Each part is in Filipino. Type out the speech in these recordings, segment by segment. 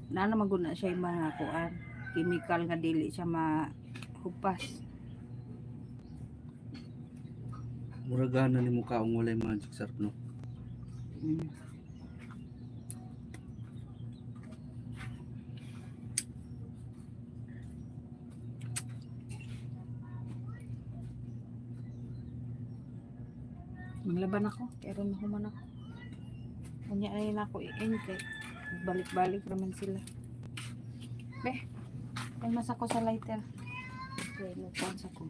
na naman guna siya yung mga kuan chemical nga dili siya mahupas. Muragana ni mukha ang walay magic sarap no. Maglaban ako, pero nahuman ako. Kanya ay na ako i-end balik-balik naman sila. Ay mas ako sa lighter. Okay, nagpans ako.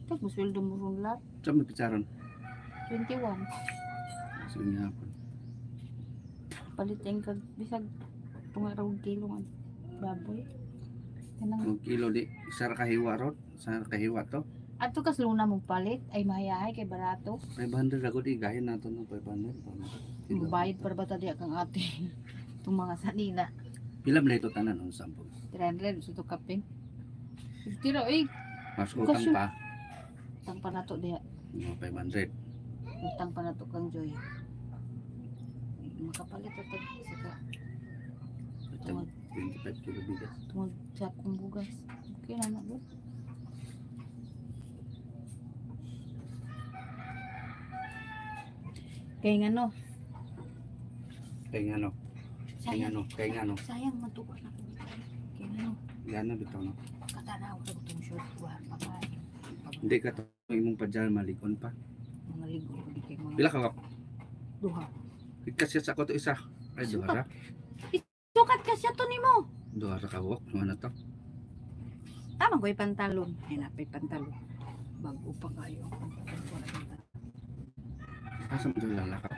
Ito, masweldo mo rin lahat. Saan may pitsaron? 21. Sige nga po. Palitin ka, bisag tungarawag kilo nga baboy. Ang kilo di, isa ra kahiwa ron? Isa ra kahiwa to? Ato kas luna mong palit, ay mahayahay kay barato. 500 ako di, gahin nato ng 500. Bayad para ba tadi kang ate? Itong mga sanina. Pila ba ito tanan ang sampung? 300, sa ito kaping. Tira, eh. Mas utang pa. Utang pa na to diya. 500. Utang pa na to kang Joy. Makapalit ito. Saka. 25 kilo bigas. Tungod sa akong bugas. Okay na na. Kaya nga no. Kaya nga no. Sayang matuwa na. Kaya nga no. Yan na bitaw no. Katanaw ko itong short. Hindi ka to imong padyan malikon pa. Mga ligo. Pila ka kap? Duha. Kasi sa ako to isa. Ay duha ra. Sukat kasi ito ni mo. Duha ra ka wak. Ano to? Tama ko yung pantalon. Ay napay pantalon. Bago pa kayo. Asa mo lalaka?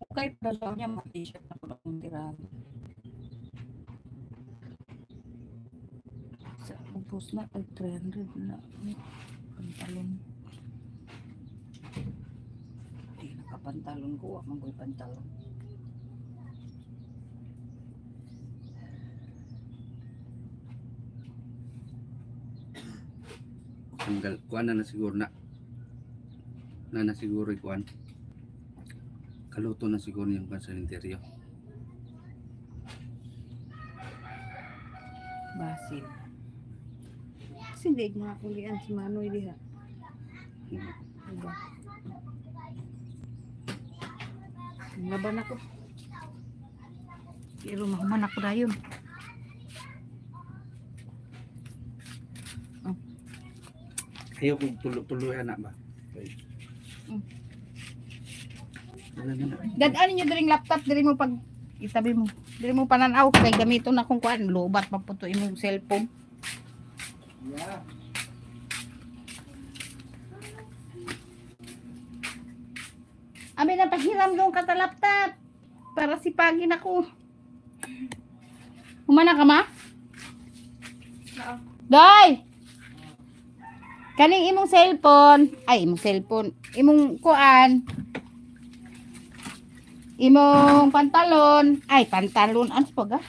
Okay, pero niya mag-t-shirt na pala kong tira. Sa ubos na, 300 na. Pantalon. Hindi nakapantalon ko. Wak man ko yung pantalon. Tanggal, kuan na siguro na siguro kuan. Kaluto na siguro yung kuan sa interior. Basil. Kasi hindi nga kulian si Manoy diha. Diba? Laban ako. Pero mahuman ako na yun. Ayaw kong tuloy anak ba? Dadaan niyo diring laptop, diri mo pag itabi mo. Diri mo pananaw kay gamito na kung kuan, lobat pa puto imong cellphone. Yeah. Abi na pahiram dong kata laptop para sipagin ako. Humana ka ma? Oo. Doy! Kaning imong cellphone, imong kuan, imong pantalon, ano pa ga?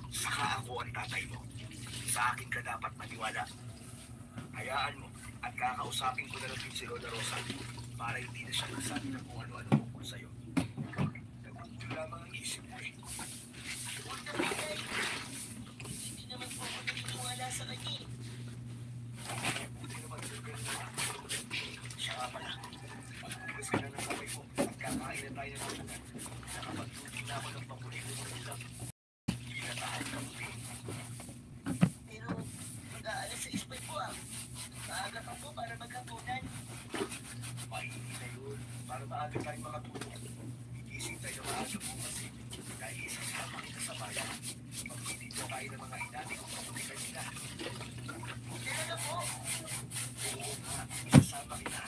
Saka ako ang tatay mo. Sa akin ka dapat maniwala. Hayaan mo at kakausapin ko na lang din si Lola Rosa para hindi na siya magsabi ng kung ano-ano tungkol sa'yo. Nagugulo lamang ang isip mo eh. Hindi naman po ako nagtiwala sa kanya. Buti naman yung ganun na. Siya nga pala. Pagtigas ka na ng kamay mo at kakain na tayo ng tulungan. Nakapagtutin na ako ng paborito mo ng ulam. Hindi na tahan ka mo eh. Pero mag-aalas sa ispay po ah. Maaga ka po para magkatunan. Mainit na yun. Para maaga tayo makatulong. Igising tayo maaga po kasi dahil isasama kita sa bayan. Pag hindi po kayo ng mga inani kung pamunikan nila. Kaya na po. Oo nga, isasama kita.